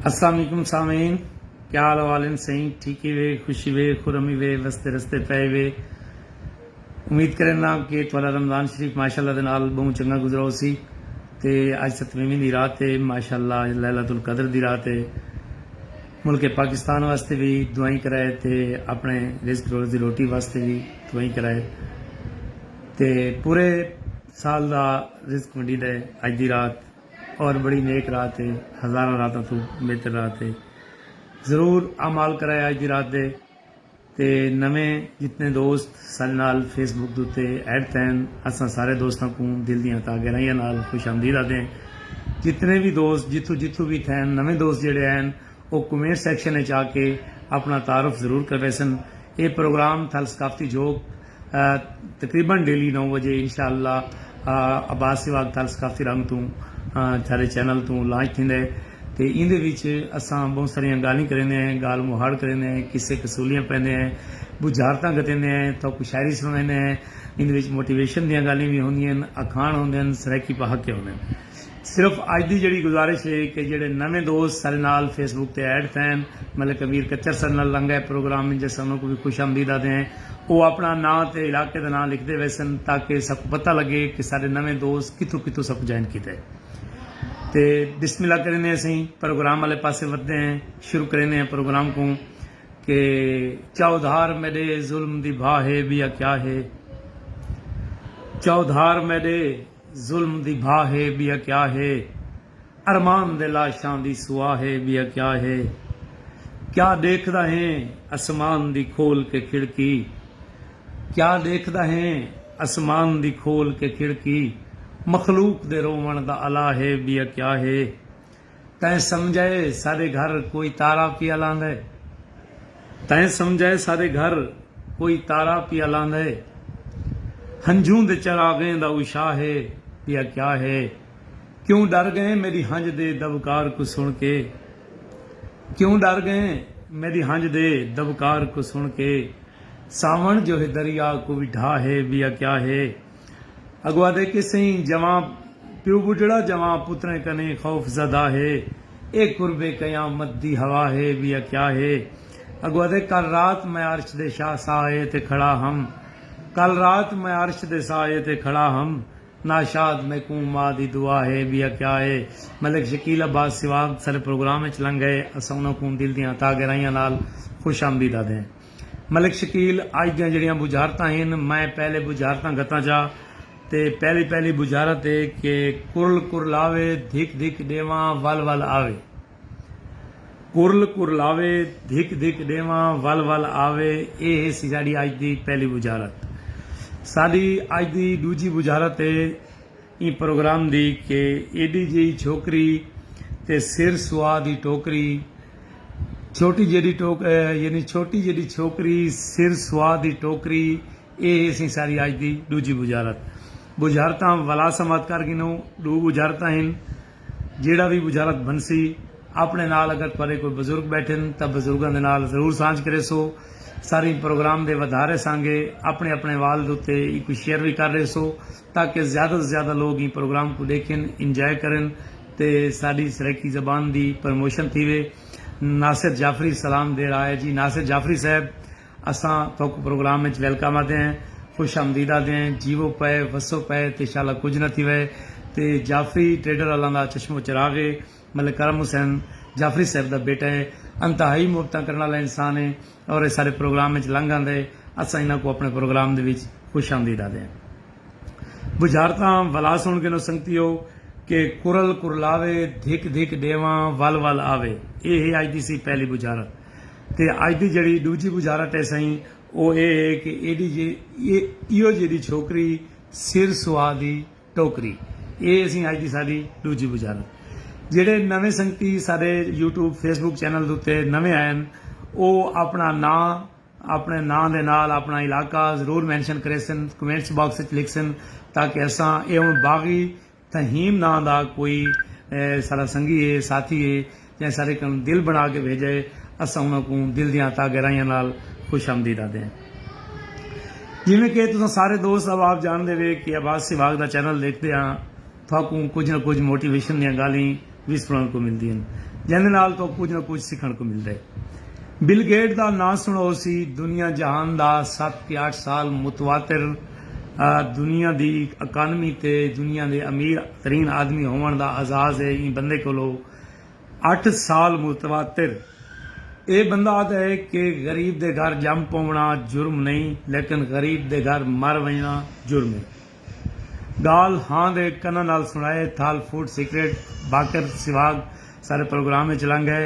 अस्सलाम वालेकुम सामीन, क्या हाल वालिन सही ठीक ही वे खुशी वे खुरमी वे वस्ते रस्ते पे वे। उम्मीद करना कि थोड़ा रमज़ान शरीफ माशाअल्लाह दे नाल बहुत चंगा गुजरा सी ते अज 7वीं दी रात है माशाअल्लाह लैलतुल कदर दी रात है। मुल्क पाकिस्तान वास्ते भी दुआई कराए ते अपने रिज़्क रोज़ी रोटी वास्ते भी दुआई कराए ते पूरे साल का रिज़्क वंडी दे अज दी रात और बड़ी नेक रात है, हज़ारों रातों तो बेहतर रात है। ज़रूर अमाल कराए अज की रात दे ते नवे जितने दोस्त सारे नाल फेसबुक के उत्ते ऐड थैन असां सारे दोस्तों को दिल दियां ता गहराइयां नाल खुश आमदीद आते हैं। जितने भी दोस्त जिथों जिथों भी थैन नवे दोस्त जिहड़े हैं वो कमेंट सैक्शन में आके अपना तारुफ जरूर करवे सन। ये प्रोग्राम थल सकाफती जोक तकरीबन डेली 9 बजे इंशाअल्लाह अब्बास सिवाग थल सकाफती रंग तू सारे चैनल तो लॉन्च थींदे ते इंदे विच असां बहुत सारियां गालीं करेंदे हैं, गाल मुहाड़ करेंदे हैं, किस्से कसूलियां पैंदे हैं, बुझारतां गतेंदे हैं, तो कुछ शायरी सुनांदे हैं। इंदे विच मोटिवेशन दियां गालीं भी होंदियां, अखाण होंदे हैं, सराकी पहाके होंदे हैं। सिर्फ अज की जिहड़ी गुजारिश है कि जिहड़े नवे दोस्त सारे नाल फेसबुक ते ऐड थैन मतलब कबीर कच्चर सर नाल लंघा प्रोग्राम में जिस को भी खुश आमदीद आते हैं वो अपना नाम ते इलाके का नाम लिखते वैसन ताकि सबको पता लगे कि सारे नवे दोस्त कितों कितों सब ज्वाइन किए। तो बिस्मिल्लाह करें असी प्रोग्राम वाले पासे वधते हैं, शुरू करें हैं प्रोग्राम को कि चौधार मेरे जुल्म दी भा है बिया क्या है, चौधार मेरे जुल्म दी भा है बिया क्या है, अरमान दे लाशां दी सुआ है बिया क्या है, क्या देखदा है आसमान दी खोल के खिड़की, क्या देखदा है आसमान दी खोल के खिड़की, मखलूक दे रोवण दा अला है बिया क्या है, तैं समझाए सारे घर कोई तारा पिया लांदे, तैं समझाए सारे घर कोई तारा पिया लांदे, हंझू दे चरागें दा उशा है बिया क्या है, क्यों डर गए मेरी हंज दे दबकार को सुन के, क्यों डर गए मेरी हंज दे दबकार को सुन के, सावण जो है दरिया को विढ़ा है बिया क्या है, अगवा दे के सही जवां प्यू बुढ़ड़ा जवां पुत्रे कने खौफ ज़दा है, एक कुर्बे कयामत दी हवा है बिया क्या है, अगवा दे कल रात मैं अर्श दे शाह साए ते खड़ा हम, कल रात मैं अर्श दे साए ते खड़ा हम, नाशाद में कूं मां दी दुआ है बिया क्या है। मलिक शकील अब्बास सिवाग सारे प्रोग्राम में लंघ गए, असां उन्हां को दिल दियां ता गहराइयां नाल खुश आमदीद आदे हैं। मलिक शकील अज दियां जिहड़ियां बुझारतां हैं मैं पहले बुझारतां गतां जा ते पहली बुझारत है कि कुरल कुरलावे धिक धिक देवा वल वल आवे, कुरल कुरलावे धिक धिक देवा वल वल आवे, ये है साड़ी अज की पहली बुझारत। साड़ी अज की दूजी बुझारत है इन प्रोग्राम दी कि एडी जी छोकरी ते सिर सुआ दी टोकरी, छोटी जेडी यानी छोटी जेडी छोकरी सिर सुआ दी टोकरी, ये है सारी अज की दूजी बुझारत। बुझारतां वला समात कर गिनो दो बुझारतां हैं, जेड़ा भी बुझारत बनसी अपने नाल अगर तुहाडे कोई बजुर्ग बैठे तो बजुर्गों के नाल जरूर सांझ करे सो। सारी प्रोग्राम दे वधारे सांगे अपने अपने वाल दे उत्ते एक शेयर भी कर रहे सो ताकि ज़्यादा से ज़्यादा लोग इस प्रोग्राम को देखें इंजॉय करें ते साड़ी सराइकी जबान दी प्रमोशन थी वे। नासिर जाफरी सलाम दे रहा है जी, नासिर जाफरी साहब असां तो प्रोग्राम में वेलकम आते हैं, खुश आमदीद आते हैं, जीवो पे वसो पे तो इंशाअल्लाह कुछ न थी वे। तो जाफरी ट्रेडर वाला का चश्मो चिराग है, मतलब करम हुसैन जाफरी साहब का बेटा है, अंतहाई मुहब्बत करने वाला इंसान है और ये सारे प्रोग्राम में लंघ आते असा इन्हों को अपने प्रोग्राम के खुश आमदीद आते हैं। बुझारतां वला सुन के नो संगती हो कि कुरल कुरलावे धिक धिक देवा वल वल आवे, ये है अज की सी पहली बुझारत। तो अज की जी दूजी बुझारत है सही वो ये है कि इहो जी छोकरी सिर सुआ दी टोकरी, ये असी अज की साड़ी दूजी बुझारत। जेडे नवे संगती सारे यूट्यूब फेसबुक चैनल के उत्ते नवे आए वो अपना नाम अपने नाम दे नाल अपना इलाका जरूर मैंशन करे सन, कमेंट्स बॉक्स में लिख सन ताकि असां ये हुण बागी तहीम नाम का कोई सारा संगी है साथी है या सारे कम दिल बना के भेजे, असां उन्होंने दिल दियां ता गहराइयां नाल खुश आमदीद आते हैं। जिमें कि तुम सारे दोस्त अब आप जानते वे कि अब्बास सिवाग का चैनल देखते हैं, थाकू कुछ ना कुछ मोटिवेशन दियां गाली भी सुनने को मिलती हैं। जिहदे नाल तो कुछ ना कुछ सीखण को मिलदा है। बिल गेट का नाम सुनो सी, दुनिया जहान का 7 के 8 साल मुतवातिर दुनिया की इकानमी ते दुनिया के अमीर तरीन आदमी होने का आजाज है। इन बंदे को 8 साल मुतवातिर ये बंदा आता है कि गरीब दे घर जम पवना जुर्म नहीं, लेकिन गरीब दे घर मर वजना जुर्म है। गाल हाँ दे कन्ना नाल सुनाए थाल फूड सीक्रेट बाकर सिवाग सारे प्रोग्राम में चलंग है।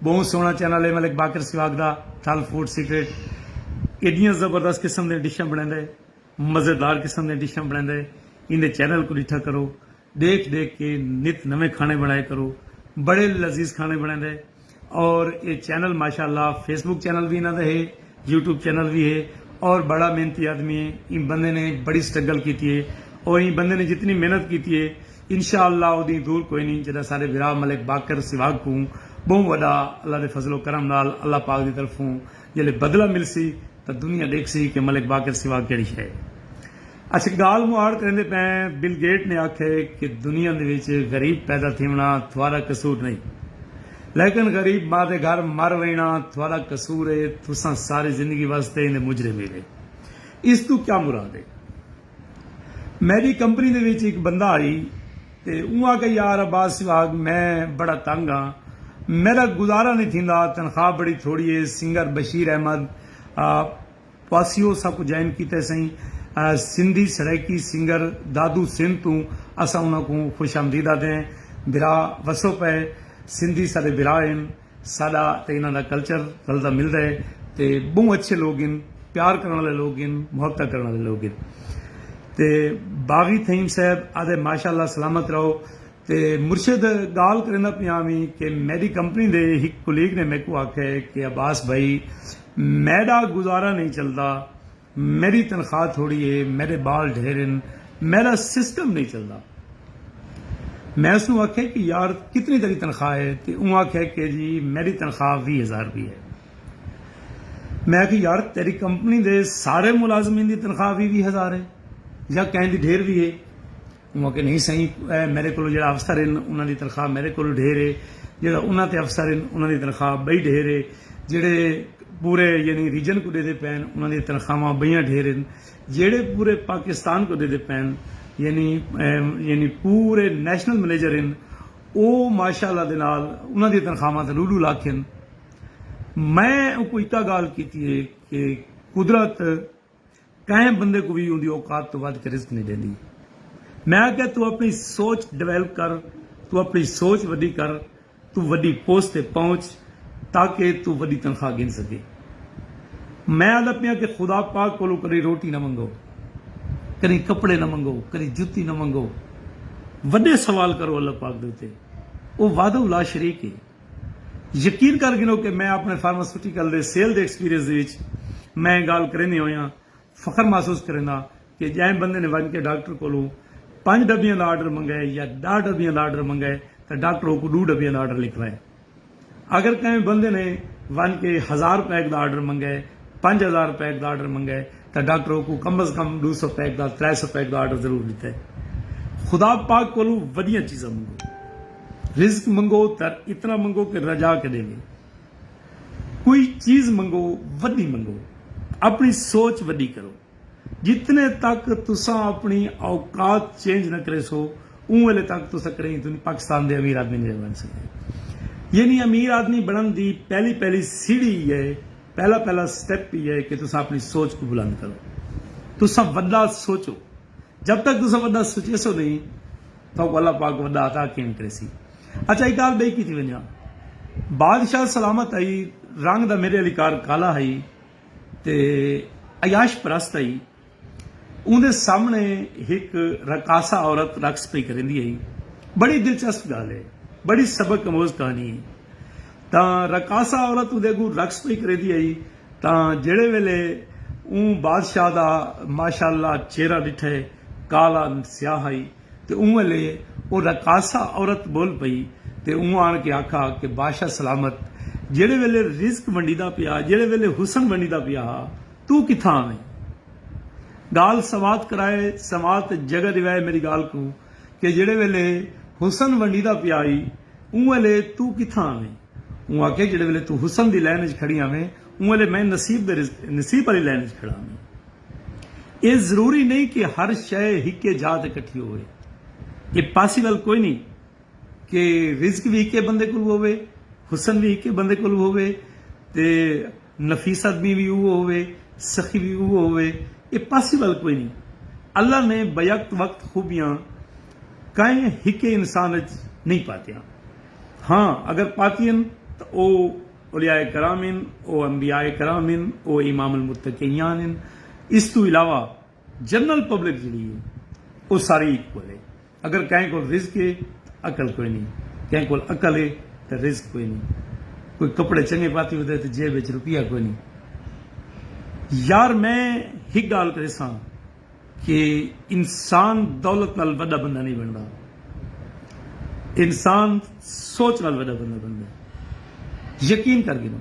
बहुत सोहना चैनल है मलिक बाकर सिवाग का थाल फूड सीक्रेट। एडियां जबरदस्त किस्म के डिशां बनांदा है, मज़ेदार किस्म के डिशां बनांदा है। इन्हें चैनल को डिठा करो, देख देख के नित नवे खाने बनाए करो, बड़े लजीज खाने बनांदा है। और ये चैनल माशाल्लाह फेसबुक चैनल भी इन्हों का है, यूट्यूब चैनल भी है और बड़ा मेहनती आदमी है। इन बंदे ने बड़ी स्ट्रगल की है और इन बंदे ने जितनी मेहनत की है इंशाअल्लाह वो दूर कोई नहीं। जरा सारे विरा मलिक बाकर सिवाग को बहुत बड़ा अल्लाह के फजलो करम नाल अल्लाह पाक की तरफों जल्द बदला मिलसी तो दुनिया देख सी कि मलिक बाकर सिवाग केड़ी है। अच्छा गाल मुहाड़ करेंदे पे बिल गेट ने आखे कि दुनिया के गरीब पैदा थीवना थोड़ा कसूर नहीं, लेकिन गरीब माँ के घर मर वेना थोड़ा कसूर है। तुसा सारी जिंदगी वास्ते इन्हें मुजरे मिले। इस तू क्या मुराद है? मेरी कंपनी दे विच एक बंदा आई ते उहाँ के यार अब्बास सिवाग मैं बड़ा तंग हाँ, मेरा गुजारा नहीं थींदा, तनख्वाह बड़ी थोड़ी है। सिंगर बशीर अहमद पासियो सब ज्वाइन किते सही, सिंधी सराइकी सिंगर दादू सिंह तू असा उन्होंने खुश आमदीद आते हैं। बिरा वसो पे सिंधी सारे बिरा हैं, साडा ते इन्हां दा कल्चर रलदा मिलदा है ते बहुत अच्छे लोग हैं, प्यार करने वाले लोग हैं, मुहब्बत करने वाले लोग हैं। ते बागी थईम साहब आदे माशाअल्लाह सलामत रहो। ते मुर्शिद गाल करना पिया मी कि मेरी कंपनी दे एक कुलीग ने मेरे को आखे कि अब्बास भाई मेरा गुजारा नहीं चलता, मेरी तनख्वाह थोड़ी है, मेरे बाल ढेर हैं, मेरा सिस्टम नहीं चलता। मैं उसको आख्या कि यार कितनी तेरी तनख्वाह है? तो वो आख्या कि जी मेरी तनख्वाह 20,000 रुपये है। मैं कि यार तेरी कंपनी दे सारे मुलाजमीन की तनख्वाह 20,000 है या कहीं दी ढेर भी है? वो कि नहीं सही, मेरे को जो अफसर हैं उन्होंने तनख्वाह मेरे को ढेर है, जो उन्होंने अफसर हैं उन्होंने तनख्वाह बई ढेर है, जेडे पूरे यानी रीजन को देते पैन उन्होंने तनख्वाह बइयां ढेर हैं, जेडे पूरे पाकिस्तान को देते पैन यानी पूरे नेशनल मैनेजर हैं वो माशाअल्लाह दे नाल उन्हां दी तनख्वाहां ते लूलू लाख हैं। मैं कोई इक्का गाल की है कि कुदरत कहीं बंदे को भी उनकी औकात तो वध के रिस्क नहीं देती। मैं क्या तू अपनी सोच डेवलप कर, तू अपनी सोच वड्डी कर, तू वड्डी पोस्ट ते पहुंच ताकि तू वड्डी तनख्वाह गिन सके। मैं आदा पिया कि खुदा पाक कोलों कभी रोटी ना मंगो, कभी कपड़े न मंगो, कभी जुत्ती न मंगो, वड्डे सवाल करो अल्लाह पाक दे उत्ते। वो वादो ला शरीक है। यकीन कर गिनो कि मैं अपने फार्मास्यूटिकल दे सेल दे एक्सपीरियंस दे विच मैं गाल करने होया फखर महसूस करना कि जै बंदे ने वन के डॉक्टर कोलों 5 डब्बियां का आर्डर मंगाए या 10 डब्बियां का आर्डर मंगाए तो डॉक्टर को 2 डब्बियां का आर्डर लिखवाए। अगर कहीं बंदे ने वन के 1000 पैक का आर्डर मंगाए, 5000 पैक का आर्डर मंगाए तो डॉक्टरों को कम अज कम 200 पैक का 300 पैक का आर्डर जरूर देता है। खुदा पाक को वधिया चीज़ां मंगो, रिस्क मंगो तर इतना मंगो कि रजा के देवे। कोई चीज़ मंगो वड्डी मंगो, अपनी सोच वड्डी करो। जितने तक तुसा अपनी औकात चेंज न करे सो उन वेले तक तुसा करें तुम पाकिस्तान के अमीर आदमी नहीं बन सकते। यानी अमीर आदमी बनने की पहली सीढ़ी है, पहला स्टेप ही है कि तुसा अपनी सोच को बुलंद करो, तुसा वड्डा सोचो। जब तक तुसा वड्डा सोचे सो नहीं तो अल्लाह पाक वड्डा अता किन करे सी। अच्छा एक गाल बई की वजा बादशाह सलामत आई, रंग दा मेरे अलिकार काला है ते अयाश परस्त आई, उनके सामने एक रकासा औरत रक्स पे करेंदी है। बड़ी दिलचस्प गाल है, बड़ी सबक अमोज कहानी है। तो रकासा औरत उदे को रक्स पे करेंदी आई तो जेड़े वेले बादशाह का माशाअल्लाह चेहरा डिठे काला स्याह आई तो वेले वो रकासा औरत बोल पई तो आन के आखा कि बादशाह सलामत जेड़े वेले रिस्क वंडीदा पिया, जेड़े वेले हुसन वंडीदा पिया, तू किथा आवे? गाल समात कराए, समात जगह दिवाए मेरी गाल को कि जेड़े वेले हुसन वंडीदा पिया आई वेले तू कित्थां आवें, हूँ आखे जिहड़े वेले तू हुसन की लैन च खड़ी आवें उस वेले मैं नसीब वाली लैन च खड़ा आवें। ये जरूरी नहीं कि हर शय हिके जात इकट्ठी होवे, ये पॉसिबल कोई नहीं कि रिज्क भी हिके बंदे कोल होवे, हुसन भी हिके बंदे कोल होवे, ते नफीस आदमी भी वो होवे, सखी भी वो होवे, ये पॉसिबल कोई नहीं। अल्लाह ने बयक्त वक्त खूबियां कई हिके इंसान नहीं पातियां। हाँ अगर पातियन तो ओ उलियाए करामिन, ओ अंबियाए करामिन, ओ इमामुल मुत्तकीयान। इस तो इलावा जनरल पब्लिक जी वो सारी इक्वल है। अगर कहीं को रिज्क है अकल कोई नहीं, कहीं को अकल है तो रिज्क कोई नहीं, कोई कपड़े चंगे पाते होते तो जेब विच रुपया कोई नहीं। यार मैं एक गाल करे सा कि इंसान दौलत नाल वड्डा बंदा नहीं बनता, इंसान सोच नाल वड्डा बंदा बनता। यकीन कर गिनो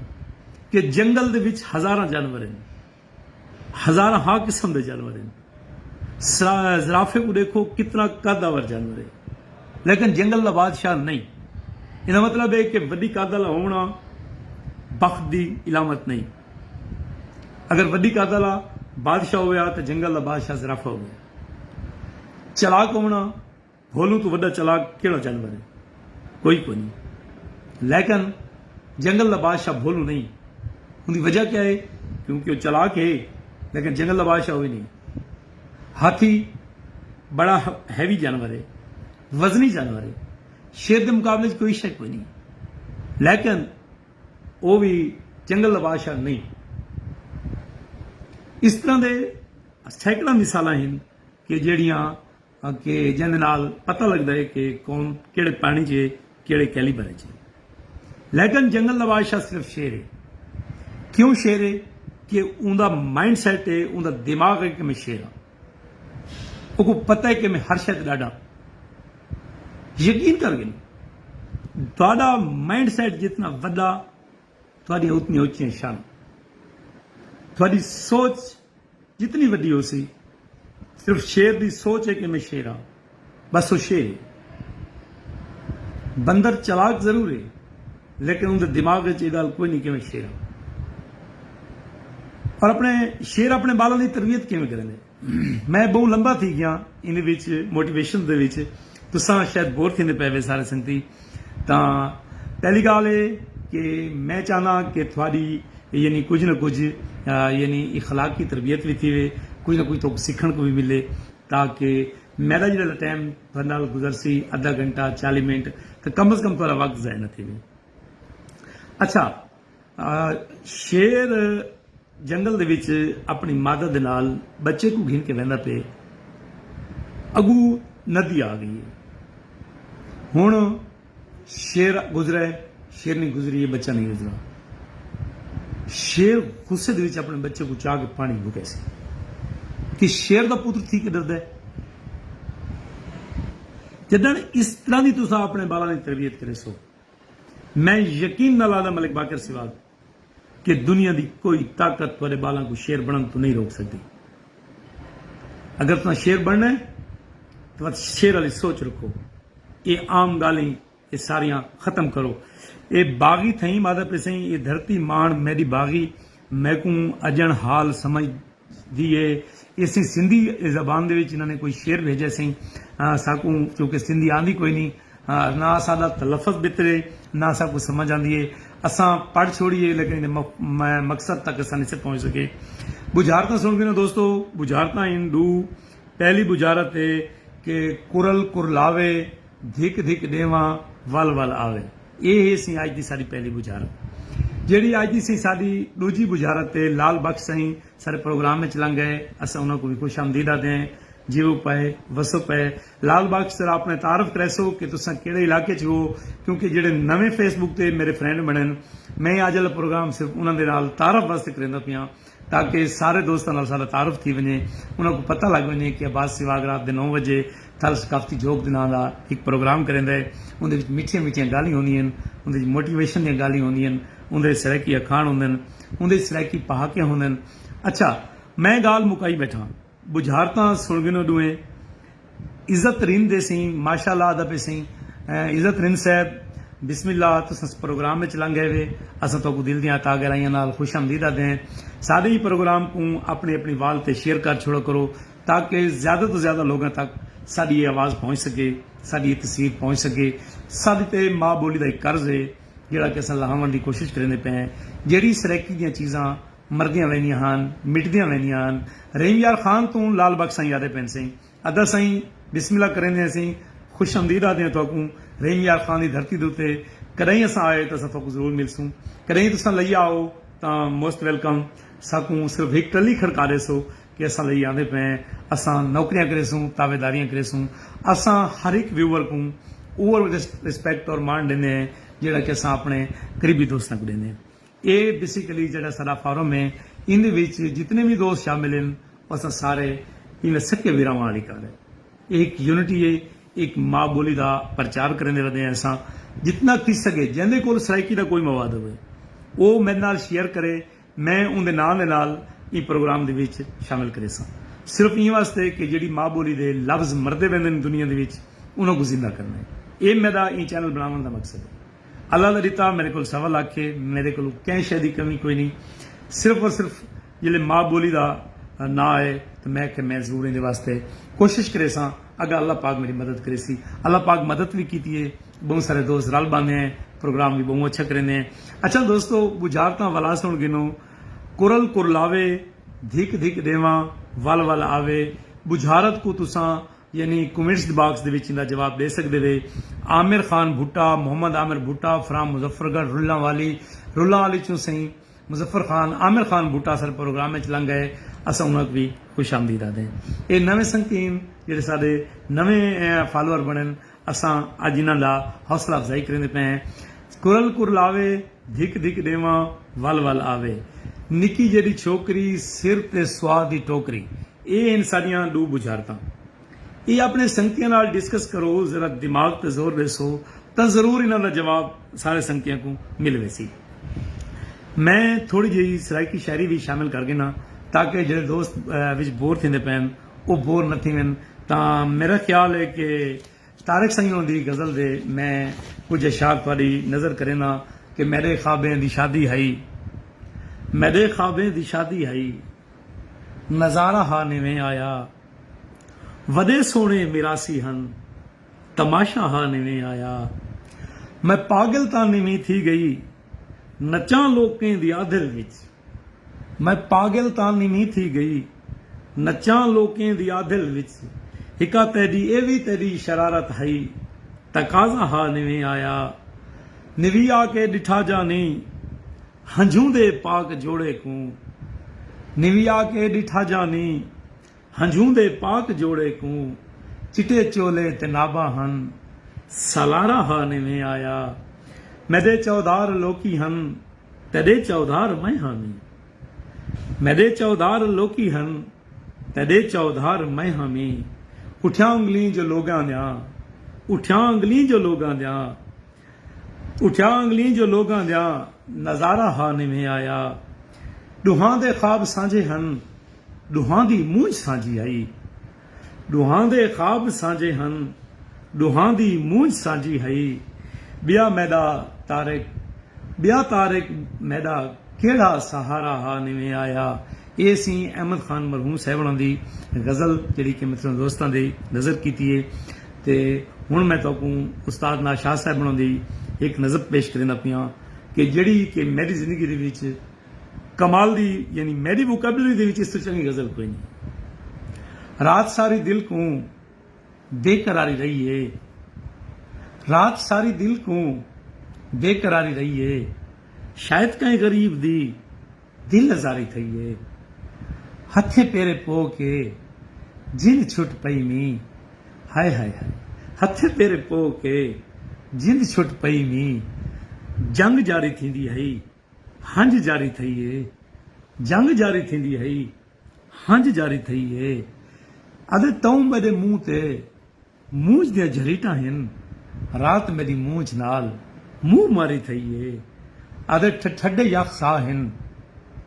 कि जंगल दे विच हज़ारां जानवर हैं, हज़ारां हाँ किस्म के जानवर हैं। ज़राफे को देखो कितना कदावर जानवर है, लेकिन जंगल का बादशाह नहीं। इसका मतलब है कि वड्डी कद वाला होना बख्त की इलामत नहीं। अगर वड्डी कद वाला बादशाह होया तो जंगल का बादशाह ज़राफा हो गया। चलाक होना, भोलू तो वड्डा चलाक केड़ा जानवर है, कोई नहीं। लेकिन जंगल का बादशाह भोलू नहीं। उनकी वजह क्या है? क्योंकि वो चलाक है लेकिन जंगल का बादशाह हो ही नहीं। हाथी बड़ा हैवी जानवर है, वजनी जानवर है, शेर के मुकाबले कोई शक कोई नहीं, लेकिन वो भी जंगल का बादशाह नहीं। इस तरह के सैकड़ा मिसाल हैं कि जड़ियाँ कि जिन नाल पता लगता है कि कौन केड़े पानी च केड़े कैलीबर च। लेकिन जंगल का बादशाह सिर्फ शेर है। क्यों शेर है? कि उनका माइंड सैट है, उनका दिमाग है कि मैं शेर हाँ, वो पता है कि मैं हर शायद डाडा। यकीन कर गए थोड़ा माइंड सैट जितना वड्डा थोड़ी उतनी उच्चियां शान, थोड़ी सोच जितनी वड्डी हो सी, सिर्फ शेर की सोच है कि मैं शेर हाँ, बस वो शेर है। बंदर चलाक जरूर है लेकिन उनके दिमाग च गल कोई नहीं कि मैं शेर हाँ। और अपने शेर अपने बालों की तरबियत किवें करेंगे? मैं बहुत लंबा थी गया इन मोटिवेशन दे विच, तुसां शायद बोर थी पे वे सारे संगती। तो पहली गल है कि मैं चाहना कि थोड़ी यानी कुछ ना कुछ यानी इखलाक की तरबियत भी थी, कुछ ना कुछ तो सीखने को भी मिले, ताकि मेरा जो टाइम थोड़े नाल गुजर सी आधा घंटा 40 मिनट तो कम से कम थोड़ा वक्त ज़ाया न थी। अच्छा शेर जंगल दे विच अपनी मादा दे नाल बच्चे को घिन के वहदा पे, अगू नदी आ गई है। हुण शेर गुजरा है, शेर नहीं गुजरी है, बच्चा नहीं गुजरा। शेर गुस्से दे विच अपने बच्चे को चाह के पानी भुके सी कि शेर का पुत्र थी कि डरदा है। जदन इस तरह की तुसां अपने बालों की तरबियत करे सो, मैं यकीन न लादा मलिक बाकर सिवाग कि दुनिया की कोई ताकत वाले बालों को शेर बनने तो नहीं रोक सकती। अगर तुम शेर बनना है तो बस शेर वाली सोच रखो। ये आम गालें ये सारियां खत्म करो। ये बागी थई मादा पे सही, ये धरती मान मेरी बागी, मैकू अजन हाल समझ दिए। इसी सिंधी जबान दे विच इन्होंने कोई शेर भेजे सी साकू, क्योंकि सिंधी आंदी कोई नहीं, ना सादा तलफज बितरे ना सा कुछ समझ आती है। असा पढ़ छोड़िए लेकिन मकसद तक असा नहीं से पहुंच सके। बुझारत सुन के दोस्तों, बुझारत इन दू। पहली बुझारत है कि कुरल कुरलावे धिक धिक देवा वल वल आवे। ये सी अज की साड़ी पहली बुझारत। जी अज की सी साड़ी दूजी बुझारत है लाल बख्श सही सारे प्रोग्राम में लंघ गए, असा उन्होंने को भी खुश आमदीद आते हैं। जीवो पाए वसो पाए। लाल बख्श सर अपने तारफ करेसो कि तुसा किहड़े इलाके च हो, क्योंकि जिहड़े नवे फेसबुक ते मेरे फ्रेंड बने मैं अज वाला प्रोग्राम सिर्फ उन्होंने नाल तारफ वास्ते करेंदा पिया, ताकि सारे दोस्तों नाल सारा तारफ थी वने, उन्होंने को पता लग वने कि अब्बास सिवाग रात के 9 बजे थल सकाफती जोक के नाम का एक प्रोग्राम करेंदा है। उहदे विच मिठियां मिठियां गालियां होंदियां, उहदे विच मोटिवेशन दी गालियां होंदियां, उहदे सराकी अखाण होंदे, उहदे सराकी पहाके होंदे। अच्छा मैं गाल मुकाई बैठा, बुझारतां सुन गिनो दुए इज्जत रिंद दे सी माशाअल्लाह दा पे सी। इज्जत रिंद साहब बिस्मिल्लाह तुस प्रोग्राम में लंघ गए वे असां तो दिल दियां तागराइयां नाल खुश आमदीद दें सारे ही प्रोग्राम को अपनी अपनी वाल ते शेयर कर छोड़ो करो ताकि ज़्यादा तो ज़्यादा लोगों तक साड़ी आवाज़ पहुँच सके साड़ी तस्वीर पहुँच सके साड़ी ते माँ बोली का एक कर्ज है जिहड़ा कि असां लाहण की कोशिश करते पे हैं जिहड़ी सरैकी दी चीज़ां मरदियां वैंदियां हन मिटदियां वैंदियां हन रहीम यार खान तो लाल बख्श साईं यादे पैन सही अदा साईं बिस्मिल्लाह करेंदे असीं खुश आमदीद आदे हैं तुहाकू रहीम यार खान की धरती दे उत्ते कदई असां आए तो असां तुहाकू जरूर मिलसूं कदई तुसां लई आओ तो मोस्ट वेलकम साकू सिर्फ एक टली खड़का देसो कि असां लई आंदे पे असां नौकरियां करेसूं तावेदारियां करेसूं असां हर एक व्यूअर को ओवर रिस्पैक्ट और मान देने हैं जिहड़ा कि असां अपने करीबी दोस्तां को देने ये बेसिकली जिहड़ा साडा फारम है इन विच जितने भी दोस्त शामिल हैं असां सारे इन सके वीरां वाली कर है एक यूनिटी है एक माँ बोली का प्रचार करने रहते हैं असां जितना थी सके जिंदे कोल सराइकी का कोई मवाद होवे वो मेरे नाल शेयर करे मैं उनके नाम दे नाल इस प्रोग्राम दे विच शामिल करे सां सिर्फ इस वास्ते कि जिहड़ी माँ बोली दे लफ्ज़ मरदे पैंदे ने दुनिया दे विच उन्हां को जिंदा करना है ये मेरा ई चैनल बनाने का मकसद है अल्लाह का दिता मेरे को सवा लाख है मेरे को कहीं शय की कमी कोई नहीं सिर्फ और सिर्फ जिले माँ बोली का ना है तो मैं जरूर इन वास्ते कोशिश करे सां अगर अल्लाह पाक मेरी मदद करे सी अल्लाह पाक मदद भी की है बहुत सारे दोस्त रल बांधे हैं प्रोग्राम भी बहुत अच्छा करेंगे हैं अच्छा दोस्तों बुझारतां वाला सुन गिनो कुरल कुरलावे धिक धिक देवा वल वल आवे बुझारत को तुसां यानी कमेंट्स बॉक्स दे विच इनदा जवाब दे सकदे वे आमिर खान भुट्टा मोहम्मद आमिर भुट्टा फ्राम मुजफ्फरगढ़ रुल्ला वाली चों सही मुजफ्फर खान आमिर खान भुट्टा सर प्रोग्राम में लंघ गए असां उन्हां भी खुश आमदीद आदे ये नवे संगतीन जिहड़े साडे नवे फॉलोअर बनन असां अज इन्हां दा हौसला अफजाई करदे पे हैं कुरल कुरलावे धिक धिक देवा वल वल आवे निकी जेडी छोकरी सिर ते स्वाद दी टोकरी ये इन सारियां दो बुझारतां ये अपने संगतियों नाल डिस्कस करो जरा दिमाग ते जोर देसो तो जरूर इन्हां दा जवाब सारे संगतियों को मिलवे सी मैं थोड़ी जी सराइकी शायरी भी शामिल कर गिना ताकि जो दोस्त विच बोर थींदे पैन वो बोर न थीवन तां मेरा ख्याल है कि तारिक साईं दी गज़ल दे मैं कुछ अशार थोड़ी नज़र करेना कि मेरे ख्वाबें दी शादी हई मेरे ख्वाबें दी शादी हई नज़ारा हा निवें आया वदे सोने मिरासी हन तमाशा हा निवें आया मैं पागल ता निवें थी गई नचा लोकें दिया दिल विच मैं पागल ता निवें थी गई नचा लोकें दिया दिल विच हिका तेरी ए भी तेरी शरारत हई तकाजा हा निवें आया निवी आके डिठा जानी हंझूंदे पाक जोड़े को निवी आके डिठा जानी हंझूंदे पाक जोड़े को चिटे चोले ते नाबा हन सलारा हा निवें आया मेरे चौधार लोकी हन तेरे चौधार मैं हामी मेरे चौधार लोकी हन तेरे चौधार मैं हामी उठ्या उंगली जो लोगां द्या उठ्या उंगली जो लोगां द्या उठ्या उंगली जो लोगां द्या नज़ारा हा निवें आया दुहां दे ख्वाब सांझे हन दुहां दी मूंझ सांझी आई दुहां दे ख्वाब सांझे हन दुहां दी मूंझ सांझी हई बिया मैदा तारिक मैदा केड़ा सहारा हा निवें आया ये सी अहमद खान मरहूम साहब दी गज़ल जिहड़ी कि मतलब दोस्तां दी नज़र कीती है ते हुण मैं तुहानू उस्ताद नाशाद साहब दी एक नज़र पेश करना पिया कि जिहड़ी कि मेरी जिंदगी दे विच कमाल दी यानी मेरी वोकैबुलरी दे विच इस तो चंगी गज़ल कोई नहीं रात सारी दिल को बेकरारी रही है रात सारी दिल को बेकरारी रही है शायद कहीं गरीब दी दिल अजारी थी है हथे पेरे पो के जिंद छुट पई मी हाय हाय हाय हथे पेरे पो के जिंद छुट पई मी जंग जारी थींदी है हंज जारी थी है जंग जारी थींदी है हंज जारी थी है अदे तऊं मेरे मुंह ते मूंझ दिया झरीटा हिन रात मेरी मूंझ नाल मुंह मारी थी है अदे ठड्डे यख साह हिन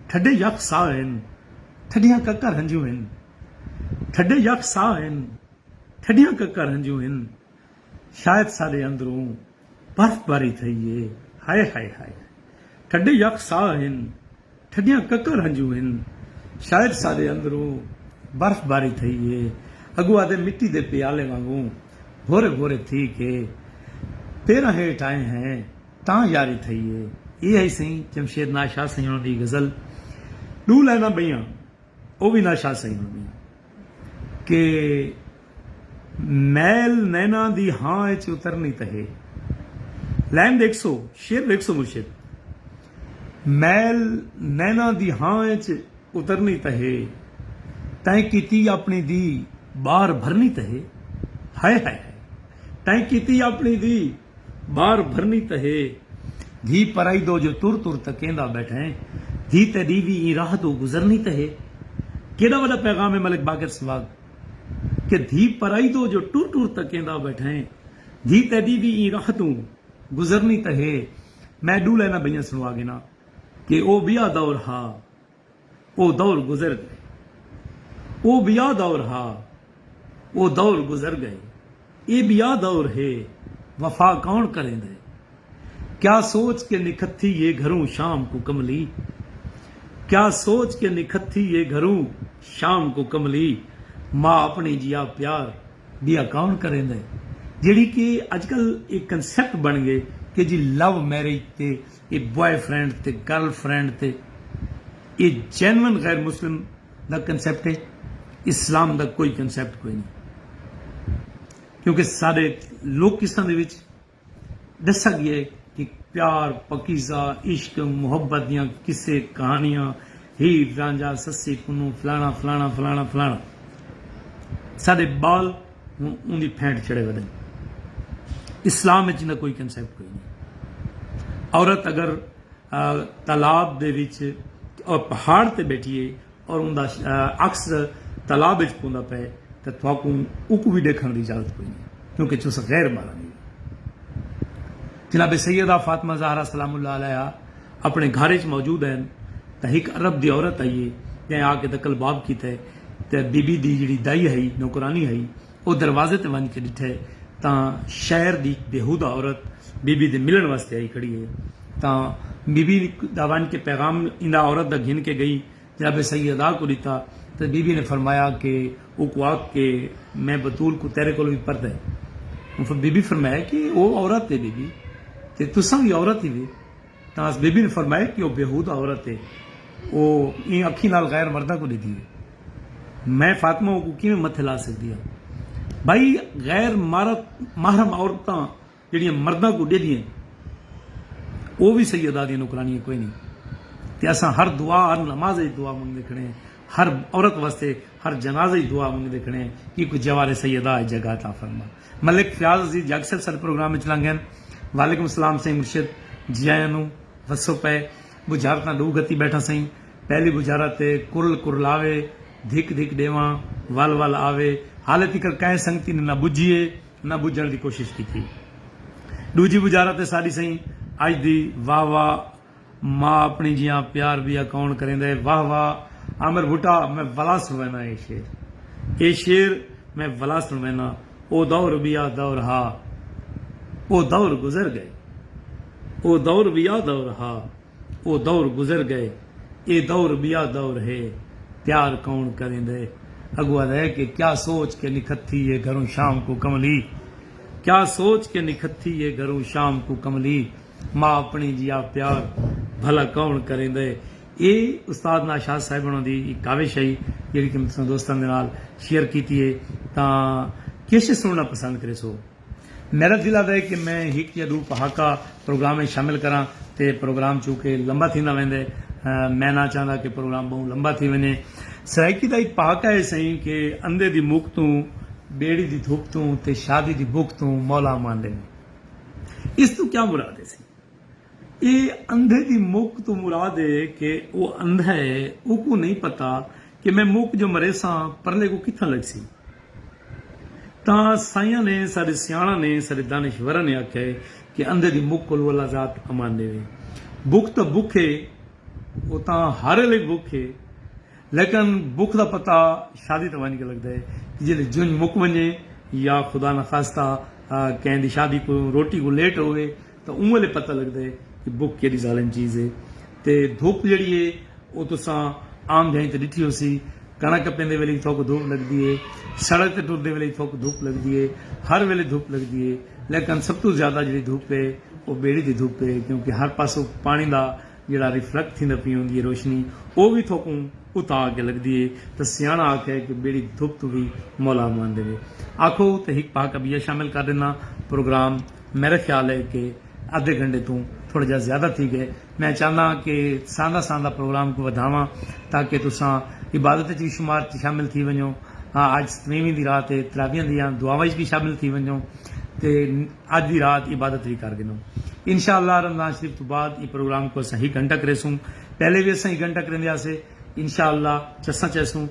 ठड्डे यख साह हिन ठडियां कक्कर हंजू हिन ठड्डे यख साह हिन ठडियां कक्कर हंजू हिन शायद सारे अंदरों बर्फबारी थी है, हाय हाय हाय, ठंडे यक साह हैं, ठंडिया ककर हंजू हैं, शायद सारे अंदरों बर्फबारी थी है, अगुआ दे मिट्टी दे प्याले वांगू भोरे भोरे थी के तेरा हेठ आए हैं ता यारी थी है। ये है सही जमशेद नाशाह सही दी गजल दू लैना बइया वो भी नाशाह सही होनी कि मैल नैना दी हाँ च उतरनी तहे लैन देख सो शेर देख सो मुर्शिद मैल नैना दी हाँ च उतरनी तहे तैं कीती अपनी दी बार भरनी तहे हाय हाय तैं कीती अपनी दी बार भरनी तहे धी पराई दो जो तुर तुर तकेंदा बैठे धी तेरी भी ई राह तो गुजरनी तहे। केड़ा वाला पैगाम है मलिक बाकर सवाग कि धी पराई दो जो टूर टूर तकेंदा बैठे धी तेरी भी ई राह तो गुजरनी तहे। मैं डू लेना भैया सुनवा गिना कि ओ बिया दौर हा ओ दौर गुजर गए ओ बिया दौर हा ओ दौर गुजर गए ये बिया दौर है वफा कौन करेंदे क्या सोच के निखत्थी ये घरों शाम को कमली क्या सोच के निखत्थी ये घरों शाम को कमली माँ अपनी जिया प्यार दिया कौन करेंदे जिहड़ी कि अजकल एक कंसैप्ट बन गए कि जी लव मैरिज ते ये बॉयफ्रेंड ते गर्लफ्रेंड ते ये जेन्युइन गैर मुस्लिम दा कंसैप्ट है इस्लाम दा कोई कंसैप्ट कोई नहीं क्योंकि सारे लोक किस्तां दे विच दस्सा गया है कि प्यार पकीजा इश्क मुहब्बत दियां किस्से कहानियां हीर रांझा सस्सी पुन्नू फलाना फलाना फलाना फलाना सारे बाल उनकी फैंट चढ़े वदे इस्लाम में ना कोई कंसैप्ट कोई नहीं। औरत अगर तालाब दे विच और पहाड़ ते बैठिए और उनका अक्स तालाब विच पौंदा पे तो थोकू उक भी देखने की इजाजत कोई नहीं क्योंकि तुस गैर मारा नहीं। जनाब सैयदा फातिमा ज़हरा सलामुल्लाह अलैहा अपने घर च मौजूद हैं तो एक अरब की औरत आई है जै आके दकल बाब किया तो बीबी की जी दाई है नौकरानी है वो दरवाजे ते वन के डिठे तो शहर की बेहूदा औरत बीबी दे मिलन वास्ते आई खड़ी है तो बीबी दा वन के पैगाम इंदा औरत दा घिन के गई जनाब सैयदा को दिता तो बीबी ने फरमाया कि वो कुआक के मैं बतूल को तेरे को भी पर्द है बीबी फरमाया कि वो औरत है बीबी ते तुसा भी औरत ही वे तो बीबी ने फरमाया कि वो बेहूदा औरत है वो इन अखी नाल गैर मर्दा को दी है मैं फातिमा को कि मथे ला सकती है भाई गैर महरम औरतां जिहड़ियां मर्दा को दे दियां वो भी सैयदा दी नौकरानी कोई नहीं ते असां हर दुआ हर नमाज दुआ मंगदे खड़े हर औरत वास्ते हर जनाजे दुआ मंगदे खड़े कि कोई जवारे सैयदा जगह ता फरमा। मलिक फयाज अजीज जगसर सर प्रोग्राम में चलांगे वालेकुम सलाम सही मुर्शिद जी आयां वसो पे बुझारतां डू गति बैठा सही पहली बुझारत कुरल कुरलावे धिक धिक देवा वल वल आवे हाले तिकर कैं संगती ने ना बुझिए ना बुझण की कोशिश की थी। दूजी बुझारत साड़ी सही अज दी वाह वाह माँ अपनी जिया प्यार भी कौन करेंदे वाह वाह आमिर भुट्टा मैं वला सुनवाना ये शेर मैं वला सुनवाना ओ दौर बिया दौर हा ओ दौर गुजर गए ओ दौर बिया दौर हा ओ दौर गुजर गए ये दौर बिया दौर है प्यार कौन करेंदे अगुआ रह के क्या सोच के निखत्थी ये घरों शाम को कमली क्या सोच के निखत्थी ये घरों शाम को कमली माँ अपनी जिया प्यार भला कौन करेंदे। ये उस्ताद नाशाद साहब होना दी काविश है जी कि मैं दोस्तों के नाल शेयर की है तो किश सुनना पसंद करे सो मेरा दिल आता है कि मैं एक या दो पहाका प्रोग्राम में शामिल करा तो प्रोग्राम चूंकि लंबा थी ना वेंदे मैं ना चाहता कि प्रोग्राम बहुत लंबा थी वने सराइकी का एक पहाका है सही कि अंधे की मुख तू बेड़ी की धुप तू ते शादी की बुख तू मौला मान ले इस तू क्या मुराद है सी ये अंधे की मुख तो मुराद है कि वो अंधा है वो नहीं पता कि मैं मुख जो मरे सा परले को कितना लग सी ता साइया ने सारे सियाणा ने सारे दानिश्वर ने आख्या है कि अंधे की मुख को अल्लाह जात अमान देवे बुख तो बुख है वो तो हर लिए बुख है लेकिन बुख का पता शादी तो वही के लगता है कि जिले जुन मुक वने या खुदा न खास्ता कंहिं दी शादी को रोटी को लेट होवे तो उं वेले पता लगदा है कि बुक केड़ी ज़ालिम चीज़ है। ते धुप जिहड़ी है वो तुसां आम जाई ते ॾिठी होसी, कणक पेंदे वेले थोक धुप लगदी है, सड़क ते टुरदे वेले थोक धुप लगदी है, हर वेले धुप लगदी है। लेकिन सब तो ज़्यादा जिहड़ी धुप है वो बेड़ी दी धुप है, क्योंकि हर पासों पानी दा जिहड़ा रिफ्लेक्ट थींदा पई हुंदी है रोशनी वो भी थोकूं उता के लगदी है। तो सियाणा आखे कि बेड़ी धुप तो भी मौला मान देवे। आखो तो हिक पाक अभी शामिल कर देना प्रोग्राम। मेरा ख्याल है कि आधे घंटे तो थोड़ा जा ज़्यादा थी गए। मैं चाहना कि सांदा सांदा प्रोग्राम को वधावां ताकि तुसां इबादत च शुमार शामिल थी वञो। हाँ, अज सतवीं दी रात है, तरावियां दियां दुआवां च भी शामिल थी वञो ते अज दी रात इबादत भी कर गिनो। इंशाअल्लाह रमज़ान शरीफ तो बाद ये प्रोग्राम को असां हिक घंटा करेसूं। पहले भी असां हिक घंटा करेंदियासीं, इंशाअल्लाह चसां चैसूं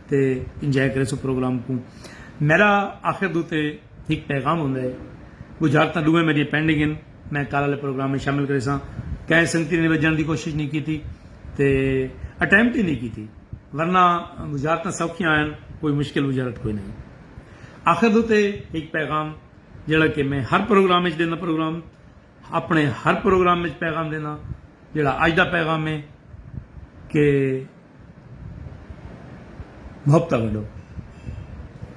ते इंजॉय करेसूं प्रोग्राम को। मेरा आखिर दूते एक पैगाम होंदा है, बुझारतां दुए मेरी पेंडिंग इन, मैं कल वाले प्रोग्राम में शामिल करे सां। कैं संगती ने वजण की कोशिश नहीं की थी ते अटैम्प्ट ही नहीं की थी, वरना बुझारतां सौखियां आहिनि, कोई मुश्किल बुझारत कोई नहीं। आखिर दूते एक पैगाम जिहड़ा कि मैं हर प्रोग्राम में देना, प्रोग्राम अपने हर प्रोग्राम में पैगाम देना। जिहड़ा अज दा पैगाम है कि मुहब्बत वंडो,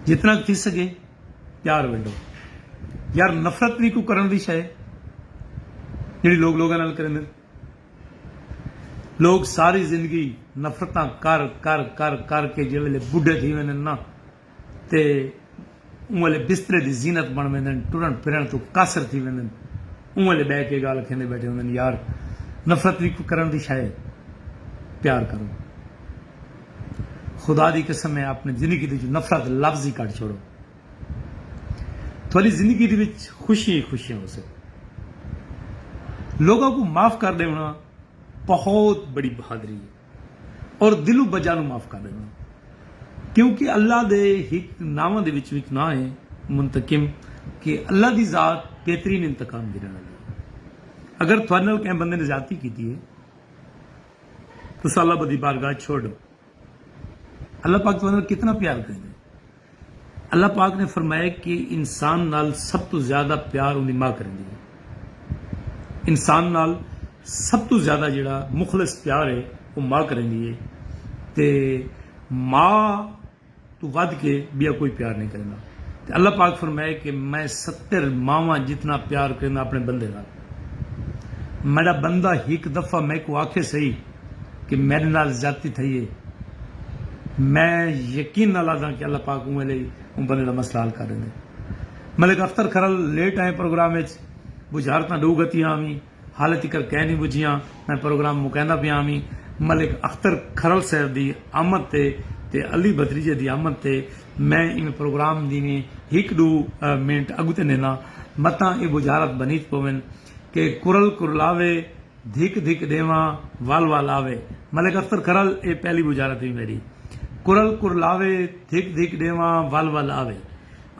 जितना थी सके प्यार वंडो। यार नफरत नहीं को करन दी शय जिहड़ी लोग लोगों नाल करेंदे। लोग सारी जिंदगी नफरतां कर कर कर कर के जिस वेले बुढ़े थी वेंदे ना ते उं वेले बिस्तरे दी जीनत बण वेंदे, टुरन फिरण तो कासर थी वेंदे, उं वेले बह के गाल खेंदे बैठे होंदे। यार नफरत नहीं को करन दी शय, प्यार करो। खुदा दी कसम है, अपनी जिंदगी दी नफरत लफ्ज ही कट छोड़ो। थोड़ी जिंदगी दी विच खुशी ही खुशियां हो सके। लोगों को माफ कर देना बहुत बड़ी बहादुरी है, और दिलों बजानू माफ कर देना, क्योंकि अल्लाह दे हिक नावां दे विच ना है मुंतकिम कि अल्लाह दी जात बेहतरीन इंतकाम देने वाली है। अगर थोड़े नाल किसी बंदे ने ज्यादती की है तो अल्लाह बदी बारगाह छोड़ दो। अल्लाह पाक तुम्हारे कितना प्यार करेंगे। अल्लाह पाक ने फरमाया कि इंसान नाल सब तो ज्यादा प्यार उन्हें मां करेंगी है। इंसान नाल सब तो ज्यादा जिहड़ा मुखलिस प्यार है वो मां करेंगी है, ते मां तो वध के बिया कोई प्यार नहीं करेगा। ते अल्लाह पाक फरमाया कि मैं 70 मावां जितना प्यार करना अपने बंदे नाल। मेरा बंदा एक दफा मैं को आखे सही कि मेरे नाल ज्यादती थई है, मैं यकीन ना लादा कि अल्लाह पाक उन बंदे का मसला हल कर देंगे। मलिक अख्तर खरल लेट आए प्रोग्राम में, बुझारतां दो गतियां आवी, हाले तिकर कह नहीं बुझियां, मैं प्रोग्राम मुकैंदा पिया आवी। मलिक अख्तर खरल साहब की आमद ते अली भतरीजे की आमद ते मैं इन प्रोग्राम दी में एक दो मिनट अगुते नेना मता ये बुझारत बनी पवन कि कुरल कुरलावे धिक धिक देवा वाल वाल आवे। मलिक अख्तर खरल ये पहली बुझारत हुई मेरी। कुरल कुरलावे धिक धिक देवा वाल वाल आवे।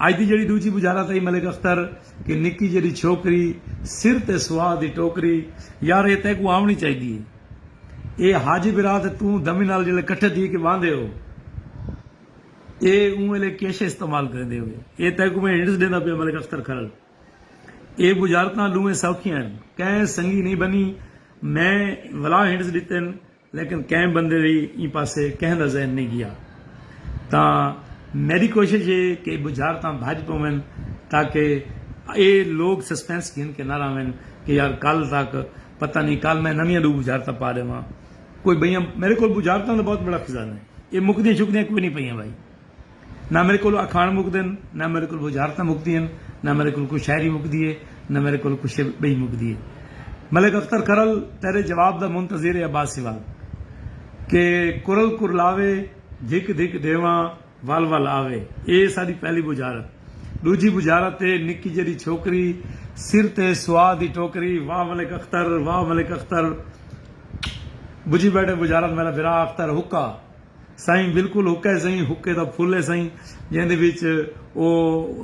अज की जी दूजी बुझारत आई मलिक अख्तर कि निक्की जी छोकरी सिर ते सुहा दी टोकरी। यार ये तै को आवनी चाहिए। ये हाजी बिरात तू दमी नाल जिले कट्ठे थी के बांधे हो, ये उले केशे इस्तेमाल करते हुए ये तै को मैं हिंट्स देना पे मलिक अख्तर खरल। ये बुझारतां लूए सौखियां कैं संगी नहीं बनी। मैं वला हिंट्स दिते लेकिन कैं बंदे दी पासे कह दा जहन नहीं गया। ता मेरी कोशिश है कि बुझारतां भज पवन ताकि ये लोग सस्पेंस गिन के ना रहें कि यार कल तक पता नहीं, कल मैं नवियां दो बुझारतां पा देवां। कोई भैया मेरे को बुझारतां का बहुत बड़ा खजाना है, ये मुकदियां शुकदियां कोई नहीं पईयां भाई। ना मेरे को अखाण मुकदे ना मेरे को बुझारतां मुकदी ना मेरे को कोई शायरी मुकदी है ना मेरे को कुछ बई मुकदी है। मलिक अख्तर खरल तेरे जवाब दा मुंतजिर है अब्बास सिवा के कुरल कुरलावे धिक धिक देवा वाल वाल आवे। ये साडी पहली बुझारत। दूजी बुझारत है निक्की जी छोकरी सिर ते सुहा दी टोकरी। वाह मलिक अख्तर, वाह मलिक अख्तर। बुझी बैठे बुझारत मेरा बिरा अख्तर हुक्का साईं, बिल्कुल हुक्का है साईं, हुक्के दा फुल है साईं, जिंदे विच ओ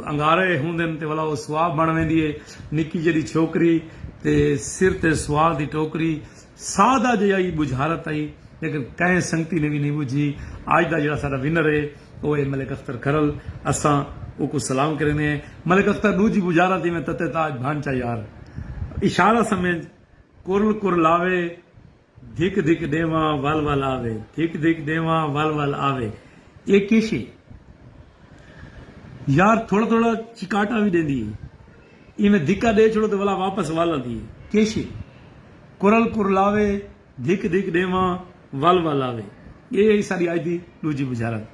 अंगारे हुंदे ते वाला ओ सुहा बन वेंदी है। निक्की जी छोकरी ते सिर ते सुहा दी टोकरी। सादा जी बुझारत आई लेकिन कहीं संगती ने भी नहीं बुझी। आज का जो सारा विनर है वो है मलिक अख्तर खरल। असां वो को सलाम करने मलिक अख्तर दूजी बुझारा थी मैं तते ताज भांचा यार इशारा समझ कुरल कुर लावे धिक धिक देवा वल वल आवे धिक धिक देवा वल वल आवे ये केशे यार थोड़ा थोड़ा चिकाटा भी देंदी इमें धिक्का दे छोड़ो तो वाला वापस वाला दी केशे कुरल कुर लावे धिक धिक देवा वल वल आवे ये सारी आई थी दूजी बुझारत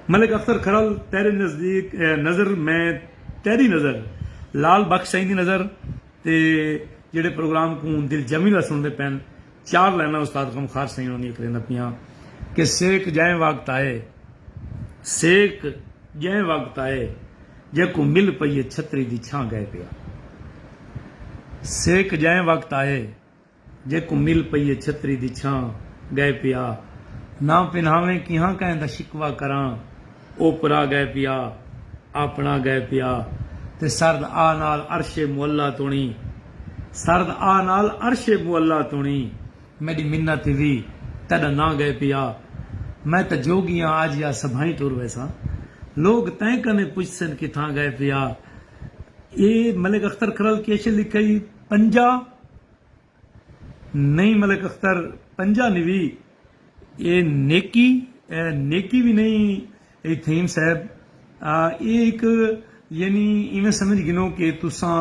मलिक अख्तर खरल तेरे नजदीक नजर मैं तेरी नजर लाल बख्श सही दी नजर ते जेड़े प्रोग्राम को दिल जमीला सुनते पैन चार लाइना उस्ताद कम खास सही होनी करें पियां कि सेक जय वक्त आए सेक जय वक्त आए जेको मिल पई छतरी दी छां गए पिया सेक जय वक्त आए जेको मिल पई छतरी दी छां गए पिया ना पिन्हावे किहां कहंदा शिकवा करां ओपरा गए पिया अपना गए पिया ते सर्द आ नाल अरशे मुअल्ला तुणी सर्द आ नाल अरशे मुअल्ला तुणी मेरी मिन्नत भी तद ना गए पिया मैं तो जोगियां आज या सभाई टुर वैसा लोग तय कने पुछसन किथां गए पिया ये मलिक अख्तर खरल केशे लिखई पंजा नहीं मलिक अख्तर पंजा निवी ये नेकी नेकी भी नहीं थीम साहब ये एक यानी इवें समझ गिनो कि तुसा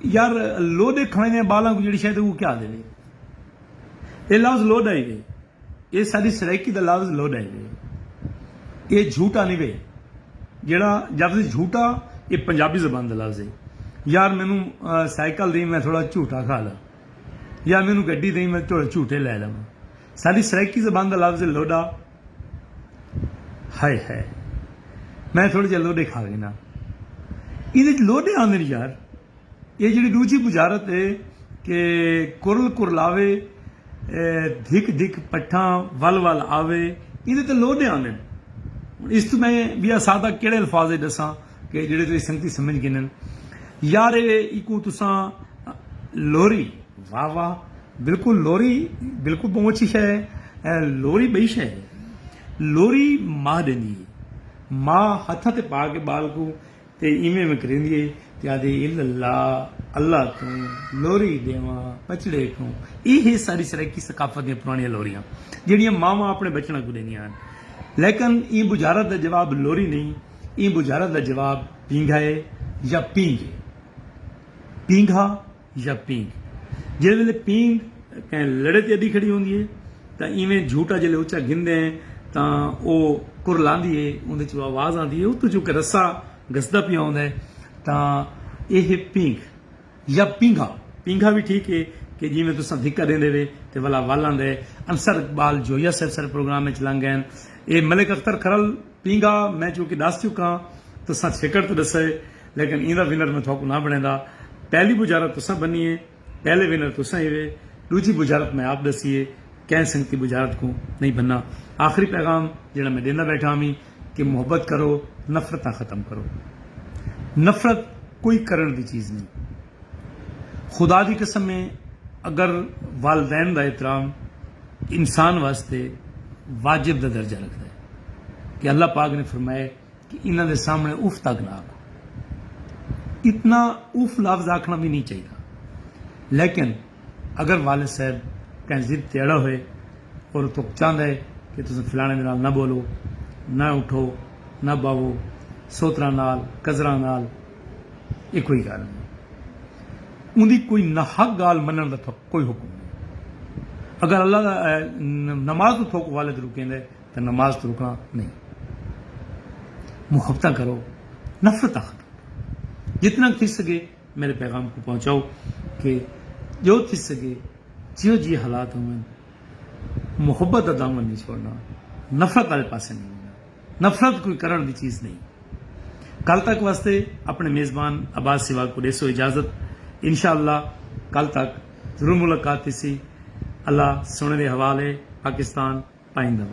यार लोडे खाने बाला को जी शायद वो क्या दे ये लफ्ज लोड आई वे ये सारी सराइकी का लफ्ज लोड आई वे ये झूठा नहीं वे जेड़ा जब झूठा ये पंजाबी जबान का लफ्ज है यार मैनू साइकिल दी मैं थोड़ा झूठा खा ला या मैनू गड्डी दी मैं थोड़ा झूठे लै लवां सारी सराइकी जबान का लफ्ज लोडा हाय है मैं थोड़े जे लोडे खा गए ना ये लोडे आंदे ने यार ये जी दूजी बुझारत है कि कुरल कुरलावे धिक धिक पट्ठा वल वल आवे ये तो लोडे आंदे ने इस तो मैं भी सादा केड़े अल्फाज दसा कि जेड़े तुसीं संगती समझ गए यार इको तुसा लोरी वाह वाह बिल्कुल लोरी बिल्कुल बहुत अच्छी शै है लोरी बई शै है लोरी मां देंदी है मां हथा ते पा के बाल को ते इवें में करेंदी है ते आदे इल्लल्लाह अल्लाह तू लोरी देवा पचड़े को ये सारी सराइकी सकाफत दी पुरानी लोरियां जेड़ियां मावां अपने बच्चों को देंदियां लेकिन ये बुझारत का जवाब लोरी नहीं ये बुझारत का जवाब पींघा है या पींघ पींघा या पींघ जिस वे पींघ कहीं लड़े ते अड्डी खड़ी होंगी है तो इवें झूठा जिले उच्चा गिनते हैं तो वह कुरलांदी है उन्हें चो आवाज़ आती है उतो चूंकि रस्सा घसदा पिया होंदा है तो यह पींघ या पींघा पींघा भी ठीक है कि जिमें तुसा धिक्का देंदे वे ते वाला वाल आंदे अंसर इकबाल जोया साहब सर प्रोग्राम में लंघ गए ये मलिक अख्तर खरल पींघा मैं चूंकि दस चुका तुसा छिकड़ तो दसे लेकिन इंदा विनर मैं थोक ना बनेदा पहली बुझारत तुसा बनी है पहले विनर तुसा ही वे दूजी बुझारत मैं आप दसीए कैं संगती बुझारत को नहीं बनना आखिरी पैगाम जरा मैं देना बैठा हमी कि मोहब्बत करो नफरत खत्म करो नफरत कोई करण की चीज़ नहीं खुदा की कसम में अगर वालदैन का एहतराम इंसान वास्ते वाजिब का दर्जा रखता है कि अल्लाह पाक ने फरमाया कि इन्हों के सामने उफ तक ना आखो इतना उफ लफ्ज आखना भी नहीं चाहिए लेकिन अगर वालिद साहब कहीं जिद तेड़ा होए और तो चाहता है कि तुम फलाने नाल ना बोलो ना उठो ना बावो सोतरा नाल कजरा नाल ये कोई गल नहीं उनकी कोई नाहक गाल मनण का कोई हुक्म नहीं अगर अल्लाह का नमाज तो थोक वालिद रुकेंदे तो नमाज तो रुकना नहीं मुहब्बत करो नफरत खत्म जितना थी सके मेरे पैगाम को पहुँचाओ कि जो थी सके जियो जी हालात हों मुहब्बत का दामन नहीं छोड़ना नफरत वाले पास नहीं होना नफरत कोई करण की चीज़ नहीं कल तक वास्ते अपने मेज़बान अब्बास सिवा को देसो इजाज़त इंशाअल्लाह कल तक जरूर मुलाकात थी अल्लाह सुने के हवाले पाकिस्तान पाइंदा